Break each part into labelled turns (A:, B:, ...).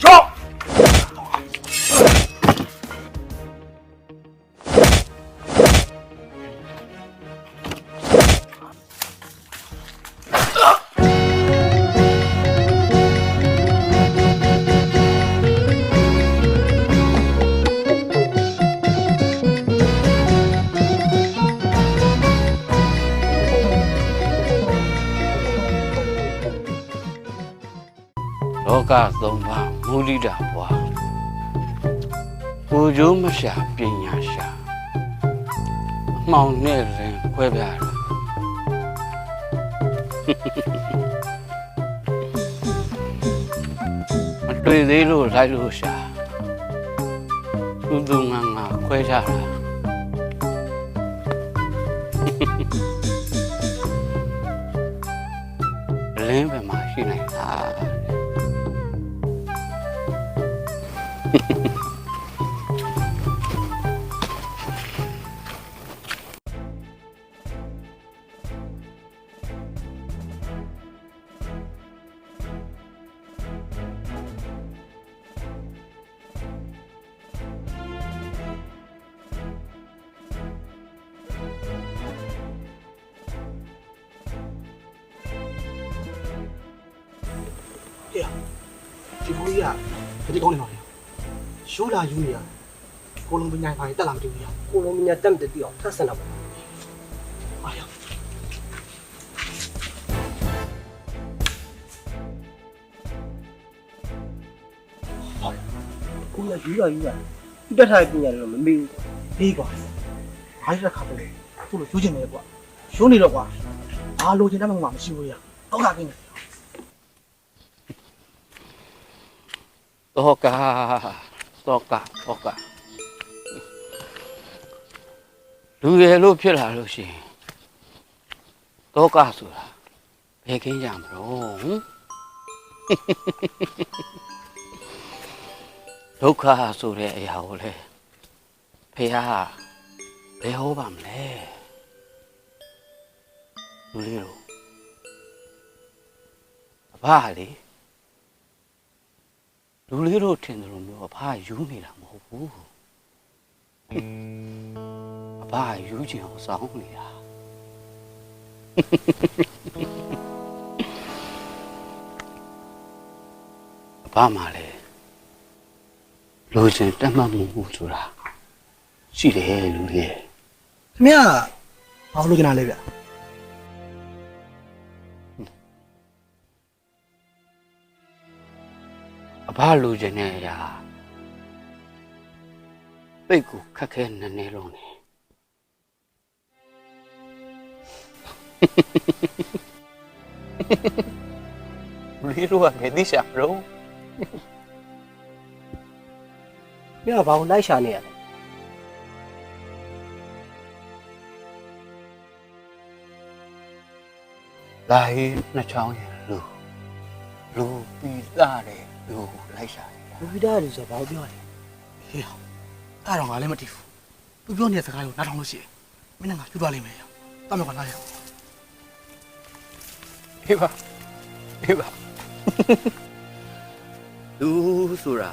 A: ရော့
B: လောကသုံးပါးမူလိတာဘွားကိုကျိုးမရှာပညာရှာအမှောင်နဲ့ရင်ခွဲပြားတာမတွေ့သေးလို့လိုက်လို့ရှာသူငါခွဲကြတာလင်းပဲမှာရှိနိုင်တာ
A: ဒီဘူးကြီးကဒီကောင်းနေပါလေရှိုးလာယူနေရကိုလုံးပညာပါတက်လာမတူဘူးကိုလုံးပညာတက်မတက်ပြီးအောင်ထပ်ဆန်တော့ပါအားရကိုရယူရတက်ထားပညာလည်းမမေ့ဘူးအေးကွာအားရခါပဲသူ့လိုယူချင်တယ်ကွာယူနေတော့ကွာဘာလိုချင်တဲ့မှမရှိဘူးရတော့လာကင်း
B: တော့ကလူရလို့ဖြစ်လာလို့ရှိရင်တော့ကဆိုတာဘယ်ခင်းကြမလို့ဒုက္ခဆိုတဲ့အရာကိုလေဖေဟာဘယ်ဟောပါမလဲလူလေးတို့အဖလေလူလေးတို့ထင်တယ်လို့မျိုးအဖယူနေတာမဟုတ်ဘူးအဖယူချင်အောင်စောင်းနေတာအဖမှလည်းလူချင်းတက်မှတ်မှုဆိုတာရှိတယ်လူလေး
A: ခင်ဗျာဘာလို့ကျင်လာလဲဗျ
B: အဖလူချင်းနဲ့ရာပိတ်ကိုခက်ခဲနည်းနည်းလုံးနေလူတို့ကဘယ်သိရှာရော
A: ခင်ဗျာဘာလို့လိုက်ရှာနေရလဲ
B: လာရင်နှစ်ချောင်းရလူပြီးသားတယ်လူလိုက်ရှာနေတာ
A: လူပြီးသားတယ်ဆိုတော့ဘာပြောလဲဟေးအဲ့တော့ငါလည်းမသိဘူးသူပြောနေတဲ့စကားကိုနားထောင်လို့ရှိရင်မင်းနဲ့ငါပြသွားလိမ့်မယ်တမ်းမြောက်ကလာရအောင်
B: အေးပါလူဆိုတာ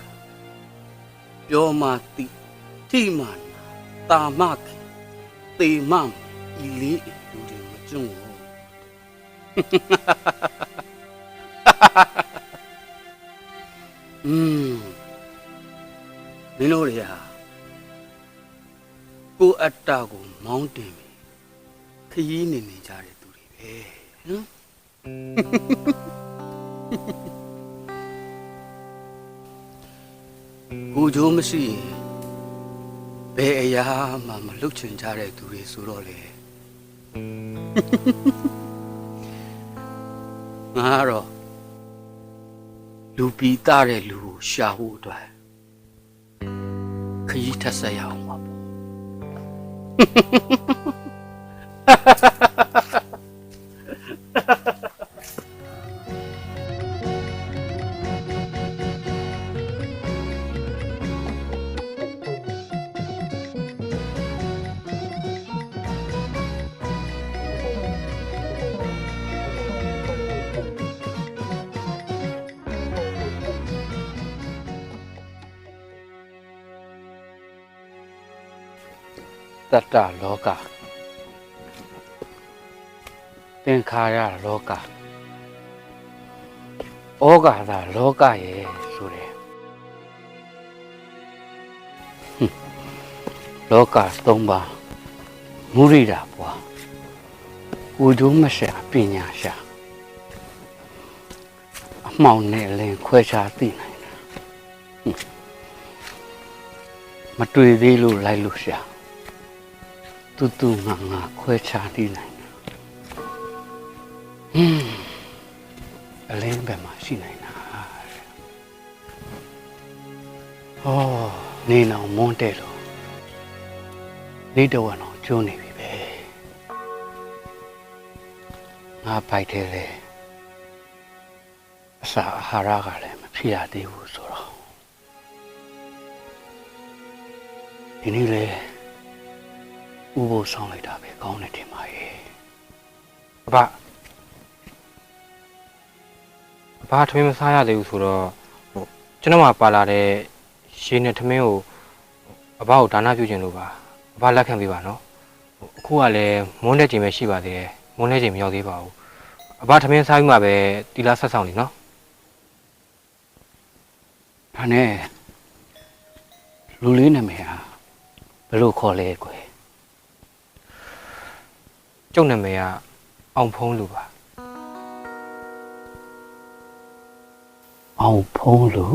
B: ပြောမှတိထိမှတာမခေတေမဤလေးလူတွေမကျွန်းဘူးမင်းတို့တွေဟာကိုအတ္တကိုမောင်းတင်ပြီးခရီးနေကြတဲ့သူတွေပဲနော်ကိုကြိုးမရှိရင်ဘယ်အရာမှမလုပ်ချင်ကြတဲ့သူတွေဆိုတော့လေငါတော့လူပီတာတဲ့လူကိုရှာဖို့အတွက်ခရီးထက်ဆက်ရအောင်ပါ တတ္တလောကသင်္ခါရလောကဩဃာသလောကရဲ့ဆိုတဲ့လောကသုံးပါးမုရိဒာဘွားကိုကျိုးမရှာပညာရှာအမှောင်နဲ့လင်ခွဲခြားသိနိုင်တာမတွေ့သေးလို့လိုက်လို့ရှာတူငါခွဲခြားသိနိုင်တာအလင်းဘယ်မှာရှိနိုင်တာဟောနေအောင်မွန်းတဲ့လို့နေတော့အောင်ကျိုးနေပြီပဲငါပိုက်တယ်လေအစာအာဟာရကလည်းမဖြစ်ရသေးဘူးဆိုတော့ဒီနေ့လေဥပုသ်ဆောင်လိုက်တာပဲကောင်းတယ်ထင်ပါရဲ့
C: အဘထမင်းမစားရသေးဘူးဆိုတော့ကျွန်တော်မှပါလာတဲ့ရေနဲ့ထမင်းကိုအဘကိုဒါနပြုခြင်းလို့ပါအဘလက်ခံပေးပါနော်အခုကလည်းမွန်းတဲ့ချိန်ပဲရှိပါသေးတယ်မွန်းတဲ့ချိန်မရောက်သေးပါဘူးအဘထမင်းစားပြီးမှပဲတီလာဆက်ဆောင်နေနော်
B: ဒါနဲ့လူလေးနာမည်ဟာဘယ်လိုခေါ်လဲကွယ်
C: ကျုပ်နာမည်ကအောင်ဖုံးလူပါ
B: အောင်ဖုံးလူ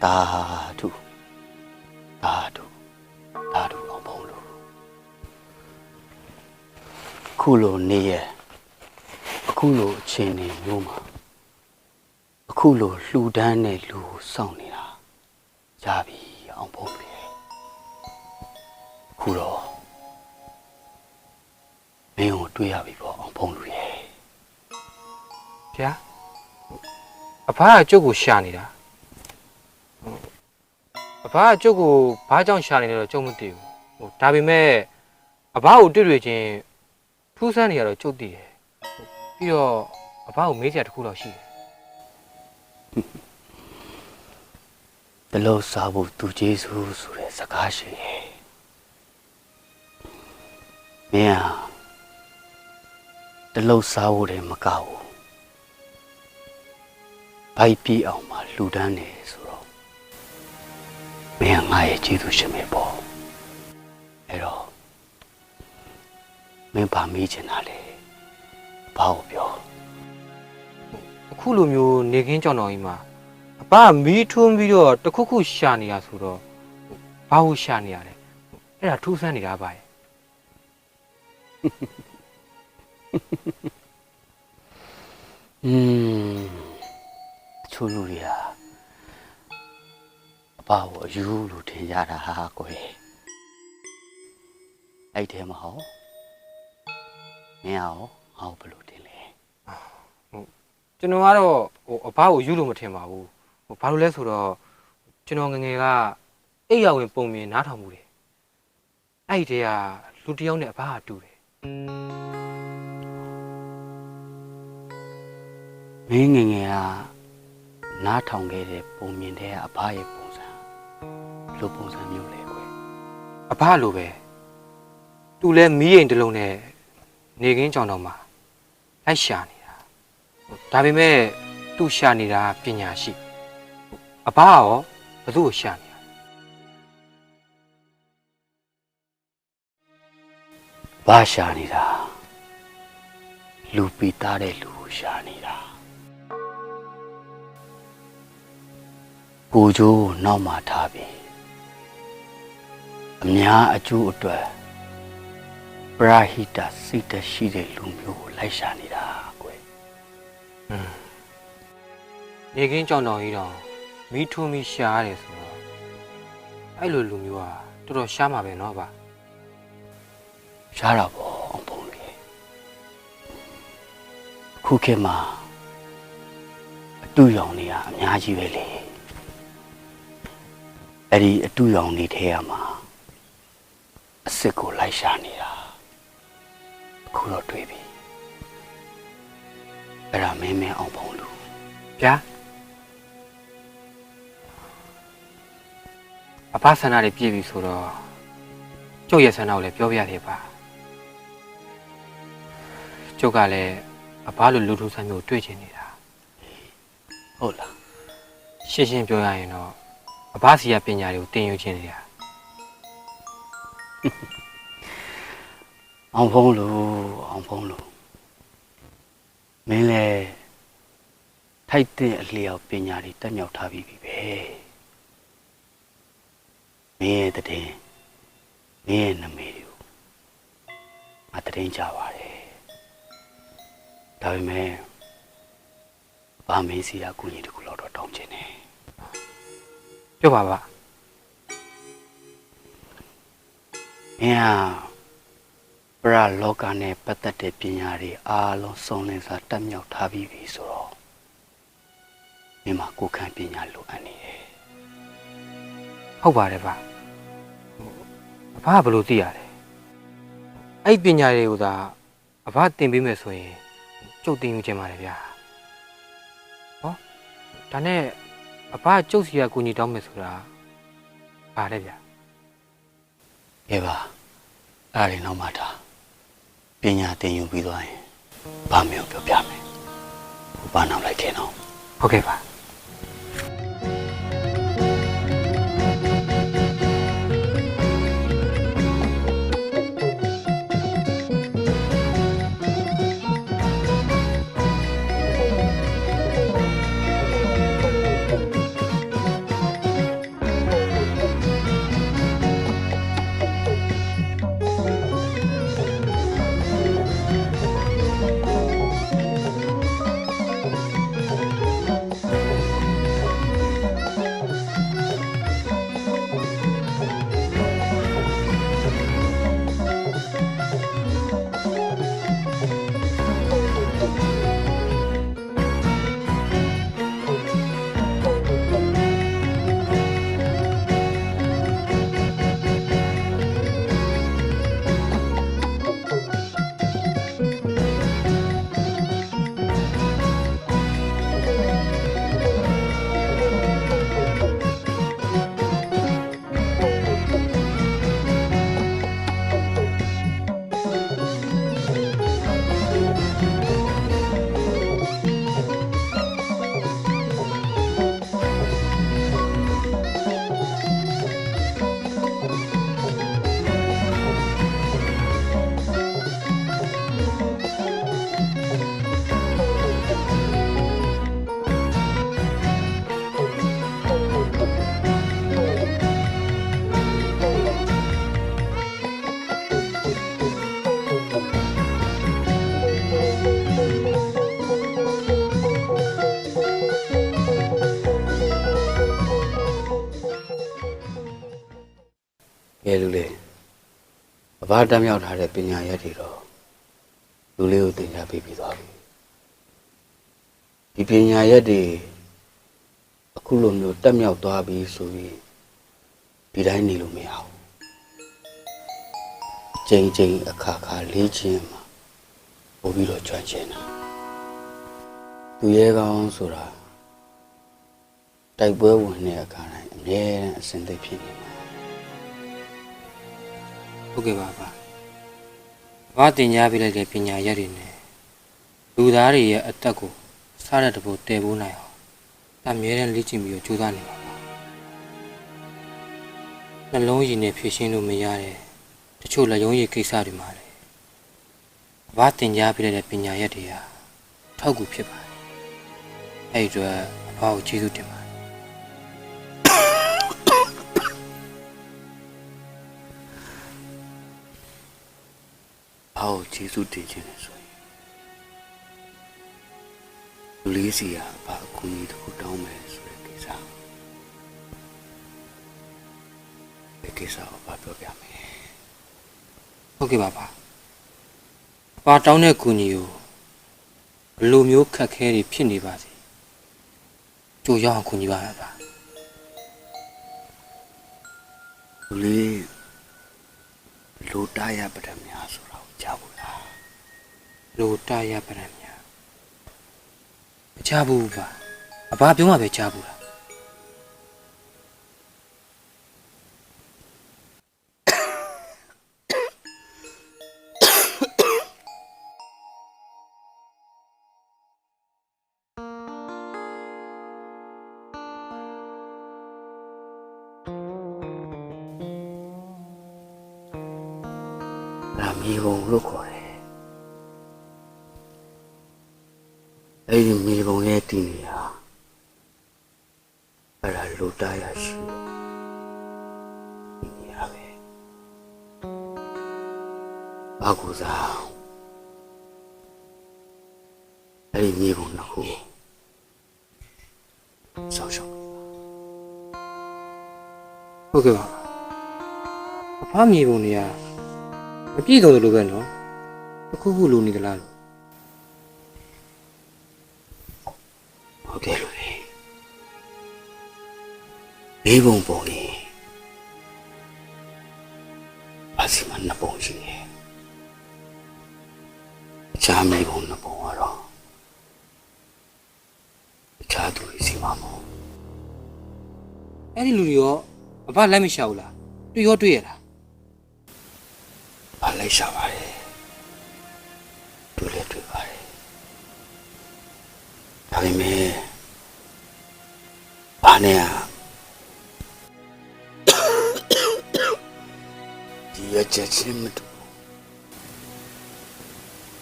B: တာဓုအောင်ဖုံးလူခုလိုနေရအခုလိုအချိန်နေမျိုးမှာအခုလိုလှူဒန်းတဲ့လူကိုစောင့်နေတာရပြီအောင်ဖုံးလူရဲ့ခုတော့မင်းကိုတွေ့ရပြီပေါ့အောင်ဖုံးလူရဲ့
C: ဗျာအဖကကျုပ်ကိုရှာနေတာအဖကကျုပ်ကိုဘာကြောင့်ရှာနေလဲတော့ကျုပ်မသိဘူးဒါပေမဲ့အဖကိုတွေ့ချင်းထူးဆန်းနေရတော့ကျုပ်သိတယ်ပြီးတော့အဖကိုမေးစရာတစ်ခုတော့ရှိတယ်
B: တလို့စားဖို့သူကျေးဇူးဆိုတဲ့စကားရှိရဲ့မင်းဟာတလို့စားဖို့လည်းမကောက်ဘူးဘိုက်ပြေးအောင်မှလှူဒန်းနေဆိုတော့မင်းငါရဲ့ကျေးဇူးရှင်ပဲပေါ့အဲ့တော့မင်းဗာမေးချင်တာလေဘာကိုပြော
C: အခုလိုမျိုးနေခင်းကြောင်တော်ကြီးမှာအဖကမီးထွန်းပြီးတော့တခုခုရှာနေရဆိုတော့ဘာလို့ရှာနေရလဲအဲ့ဒါထူးဆန်းနေတာပါရဲ့
B: ချိုးလူတွေဟာအဖကိုအယူလို့ထင်ကြတာဟာကွယ်အဲ့ထဲမှာဟောမင်းဟောဟောဘယ်လိုတင်လဲ
C: ကျွန်တော်ကတော့အဖကိုယူလို့မထင်ပါဘူးဘာလို့လဲဆိုတော့ကျွန်တော်ငငယ်ကအိပ်ရဝင်ပုံမြင်နားထောင်မှုတယ်အဲ့ဒီတည်းကလူတစ်ယောက်နဲ့အဖကတူတယ်
B: မင်းငငယ်ကနားထောင်ခဲ့တဲ့ပုံမြင်တဲ့အဖရဲ့ပုံစံလိုပုံစံမျိုးလေကွယ်
C: အဖလိုပဲသူလဲမီးရင်တစ်လုံးနဲ့နေခင်းကြောင်တော်မှာလိုက်ရှာနေတာဒါပေမဲ့သူရှာနေတာပညာရှိအဘရောဘသူ့ကိုရှာနေတာ
B: ဘာရှာနေတာလူပီသားတဲ့လူကိုရှာနေတာကိုကျိုးနောက်မှာထားပြီးအများအကျိုးအတွက်ပရာဟိတစိတ်တရှိတဲ့လူမျိုးကိုလိုက်ရှာနေတာကွယ်
C: နေခင်းကြောင်တော်ကြီးတော့မီးထွန်းပြီးရှာရတယ်ဆိုတော့အဲ့လိုလူမျိုးကတော်တော်ရှားမှာပဲเนาะဗျ
B: ရှားတာပေါ့အောင်ပုံလေခုခေတ်မှာအတူရောင်နေကအများကြီးပဲလေအဲ့ဒီအတူရောင်နေထဲမှာအစ်စ်ကိုလိုက်ရှာနေတာ အခုတော့တွေ့ပြီအဲ့ဒါမင်းအောင်ဖုံးလို့
C: ဗျာအဖဆန္ဒတွေပြည့်ပြီဆိုတော့ကျုပ်ရဲ့ဆန္ဒကိုလည်းပြောပြရသေးပါကျုပ်ကလည်းအဖလိုလူထုဆန်းမျိုးတွေ့ချင်နေတာ
B: ဟုတ်လား
C: ရှင်းရှင်းပြောရရင်တော့အဖစီရပညာတွေကိုတင်ယူချင်နေတာ
B: အောင်ဖုံးလို့မင်းလည်းထိုက်တဲ့အလျောက်ပညာတွေတက်မြောက်ထားပြီးပြီပဲမင်းရဲ့တည်မင်းရဲ့နာမည်တွေကိုငါတည်ကြပါတယ်ဒါပေမဲ့ဘာမင်းစီရာကိုကြီးတကူလောက်တော့တောင်းချင်တယ်
C: ပြောပါပါ
B: မင်းဟာပရလောကနဲ့ပတ်သက်တဲ့ပညာတွေအားလုံးစုံလင်စွာတက်မြောက်ထားပြီးပြီဆိုတော့မင်းမှာကိုယ်ခံပညာလိုအပ်နေတယ်
C: ဟုတ်ပါတယ်ဗျအဖကဘယ်လိုသိရလဲအဲ့ပညာတွေကိုသာအဖသင်ပေးမယ်ဆိုရင်ကျုပ်သင်ယူချင်ပါတယ်ဗျာဟောဒါနဲ့အဖကျုပ်စီကကိုကြီးတောင်းမယ်ဆိုတာပါလေဗျာ
B: ကဲပါအဲ့ဒါတွေနောက်မှထားပညာသင်ယူပြီးသွားရင်ဘာမျိုးပြောပြမယ်ဘာနောက်လိုက်ခဲ့တော့
C: ဟုတ်ကဲ့ပါ
B: ကဲလူလေးအဘတက်မြောက်ထားတဲ့ပညာရက်တွေတော့လူလေးကိုသင်ကြားပေးပြီးသွားပြီဒီပညာရက်တွေအခုလိုမျိုးတက်မြောက်သွားပြီဆိုပြီးဒီတိုင်းနေလို့မရဘူးချိန်အခါလေးချင်းမှာပို့ပြီးတော့ကြွချင်တာသူရဲကောင်းဆိုတာတိုက်ပွဲဝင်တဲ့အခါတိုင်းအမြဲတမ်းအစဉ်သိဖြစ်နေမှာ
C: ဟုတ်ကဲ့ပါပါဘာတင်ကြားပေးလိုက်တဲ့ပညာရက်တွေနဲ့လူသားတွေရဲ့အသက်ကိုစားတဲ့တဘို့တည်ဖို့နိုင်အောင်အမြဲတမ်းလေ့ကျင့်ပြီးတော့ကြိုးစားနေပါပါနှလုံးရည်နဲ့ဖြည့်ရှင်းလို့မရတဲ့တချို့လက်ရုံးရည်ကိစ္စတွေမှာလေဘာတင်ကြားပေးလိုက်တဲ့ပညာရက်တွေဟာထောက်ကူဖြစ်ပါတယ်အဲ့ဒီတော့အဖေကိုကျေးဇူးတင်ပါတယ်
B: ဘာကိုကျေးဇူးတင်ခြင်းလဲဆိုရင်လူလေးစီကဘာအကူအညီတစ်ခုတောင်းမယ်ဆိုတဲ့ကိစ္စဒီကိစ္စကိုဘာပြောပြမလဲ
C: ဟုတ်ကဲ့ပါပါပါတောင်းတဲ့ကူညီကိုဘယ်လိုမျိုးခက်ခဲတွေဖြစ်နေပါစေကြိုးရအောင်ကူညီပါပါ
B: လူလေးလိုတာရပဒများဆိုတာကိုကြားဖို့လား
C: လိုတာရပရံများမချဘူးပါအဘပြောမှပဲချဘူးလား
B: ဒါမြေပုံလို့ခေါ်တယ်အဲ့ဒီမြေပုံရဲ့တည်နေဟာအဲ့ဒါလူတာရရှိတယ်ဒီရပဲဘာကူစားအဲ့ဒီမြေပုံတစ်ခုဆောက်ရှောက်
C: ဟုတ်ကဲ့ပါအဖမြေပုံတွေကမပြည့်စုံလို့ပဲနော်တစ်ခုခုလိုနေကြလားလို့
B: ဟုတ်ကဲ့လို့လေလေးပုံပုံနေအစီမနှစ်ပုံရှိတယ်အခြားမြေပုံနှစ်ပုံကတော့အခြားသူတွေစီမှာပေါ့
C: အဲ့ဒီလူတွေရောအဖလက်မရှာဘူးလားတွေ့ရောတွေ့ရလား
B: ဘာလိုက်ရှာပါလဲတွေ့လဲတွေ့ပါတယ်ဒါပေမဲ့ဘာနဲ့ဒီရချက်ချင်းမတူ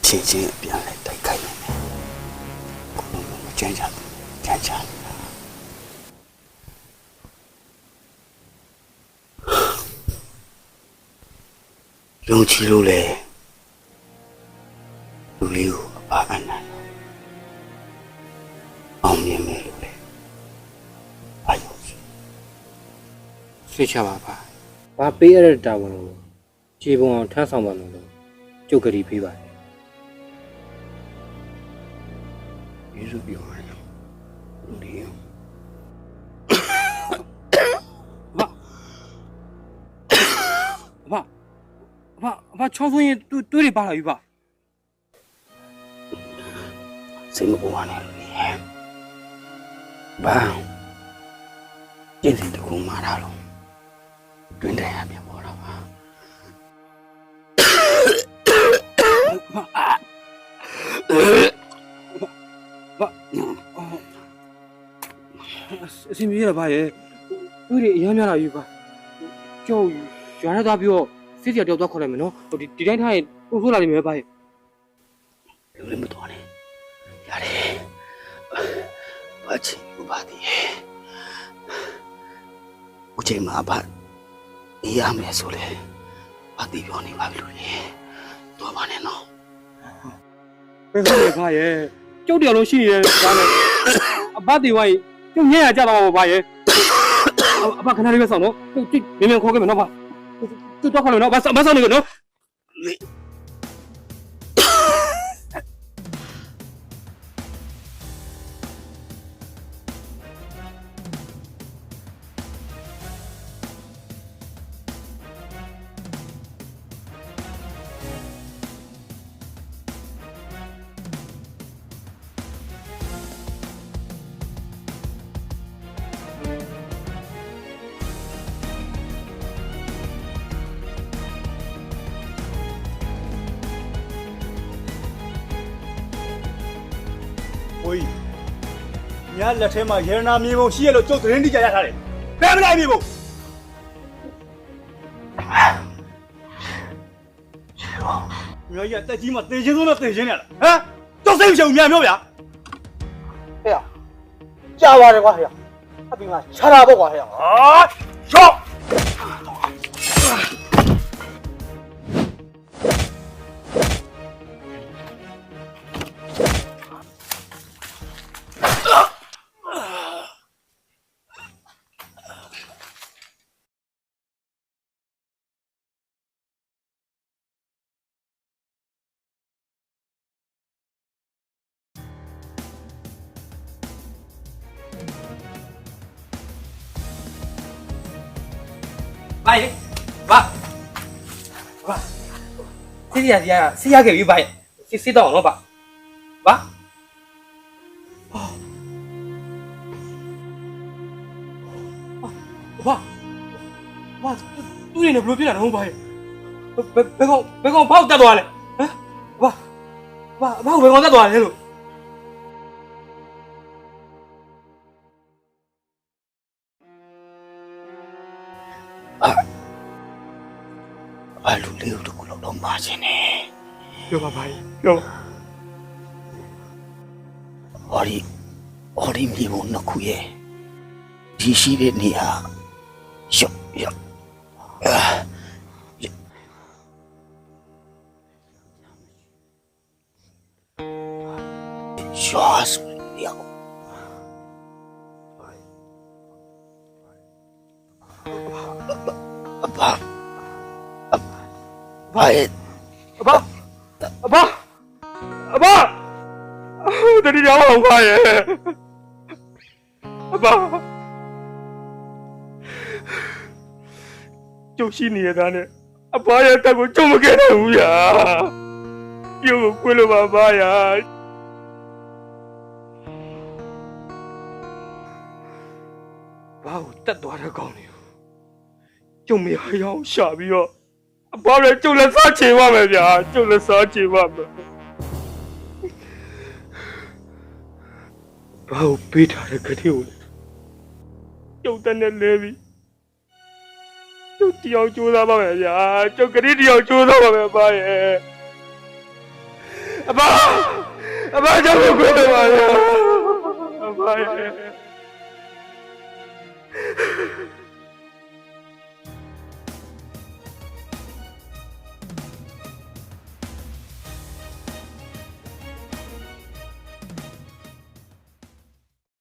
B: ချင်းချင်းအပြန်လဲတိုက်ခိုက်နေတယ်ကိုယ်ကမကြမ်းကြဘူးကြမ်းကြနေတာယုံကြည်လို့လေလူလေးကိုအပါအနံ့အောင်မြင်မယ်လို့လေအယုံကြည်
C: ဆွေးချပါပါဘာပေးရတဲ့တာဝန်ကိုခြေပုံအောင်ထမ်းဆောင်ပါလို့ကျုပ်ကလေးပေးပါတယ်
B: ယေရှုပြောတယ်လူလေးကို
C: အဖချောင်းဆိုရင်တွေးတွေပါလာပြီပါ
B: စိတ်မပူပါနဲ့လူလေးဘာကျင့်စဉ်တစ်ခုမှားတာလို့တွင်တရားပြန်ပေါ်တာပါ
C: အစီအမီရပါရဲ့တွေးတွေအများများလာပြီပါကျောက်ရွာရသွားပြီးတော့စစ်စရာတယောက်တော့ခေါ်လိုက်မယ်နော်ဒီတိုင်းထားရင်ပုံဆိုးလာလိမ့်မယ်ပါရဲ့
B: လူလေးမတော်နဲ့ရတယ်ဘာချင်ဘာတည်းဦးချိန်မှာဘာဒီရမယ်ဆိုလေဘာတည်ပြောနေပါပြီလူလေးတော့ပါနဲ့နော်
C: ဘယ်ဆိုလဲပါရဲ့ကျုပ်တယောက်လုံးရှိနေတယ်ဒါနဲ့အဘတေဝိုင်းကျုပ်ညံ့ရကြတော့ပါရဲ့အဘခဏလေးပဲဆောင်နော်ကျုပ်မြန်မြန်ခေါ်ခဲ့မယ်နော်ပါကျုပ်တော့ခေါ်လို့နော်ဘာဆောင်နေကြနော်
D: ဟိုကြီးညလက်ထဲမှာရေနာမြေပုံရှိရလို့ကျုပ်သတင်းတိကျရထားတယ်ဘယ်မလိုက်မြေပုံမြေကြီးတက်ကြီးမှတေချင်းဆုံးတော့တေချင်းရလားဟမ်ကျုပ်စိတ်မရှုံမြန်ပြောဗျာ
A: ဟဲ့ကြာပါတယ်ကွာဟဲ့အပြင်မှာခြားတာပေါ့ကွာဟဲ့
D: ဟာချော့
C: ဘာရေဘာစီရခဲ့ပြီဘာရေ စစ်တော့နော်ပါဘာဘာသူနေဘလို့ပြလာတော့ဘာရဲ့ဘယ်ကောင်ဘောက်တက်သွားလဲဟမ်ဘာဘယ်ကောင်တက်သွားလဲလို့
B: ဘာလူလေးတို့ကိုတော့မာခြင်းနဲ့
C: ပြောပါဘာပြော
B: ဟောဒီမြေပုံနှစ်ခုရဲ့ဒီရှိတဲ့နေရာရောက်ရွာစရောက်အဘာတတိယအောင်ပါရဲ့အဘာကျုပ်ရှိနေရတာနဲ့အဘာရဲ့တက်ကိုကျုံမခဲ့နိုင်ဘူးယာကျုပ်ကိုကွေးလို့ပါဘာယာဘာကိုတက်သွားတဲ့ကောင်းနေကျုံမရအောင်ရှာပြီးတော့အဘာလည်းကျုပ်လည်းစားချေပါမယ်ဗျာကျုပ်လည်းစားချေပါမယ်ဘာကိုပေးထားတဲ့ကတိကိုကျုပ်တဲ့နဲ့လဲပြီးကျုပ်တယောက်ကြိုးစားပါမယ်ဗျာကျုပ်ကတိတယောက်ကြိုးစားပါမယ်ဘာရဲ့အဘာကြောင့်ကိုခွေးပါဗျာအဘာရဲ့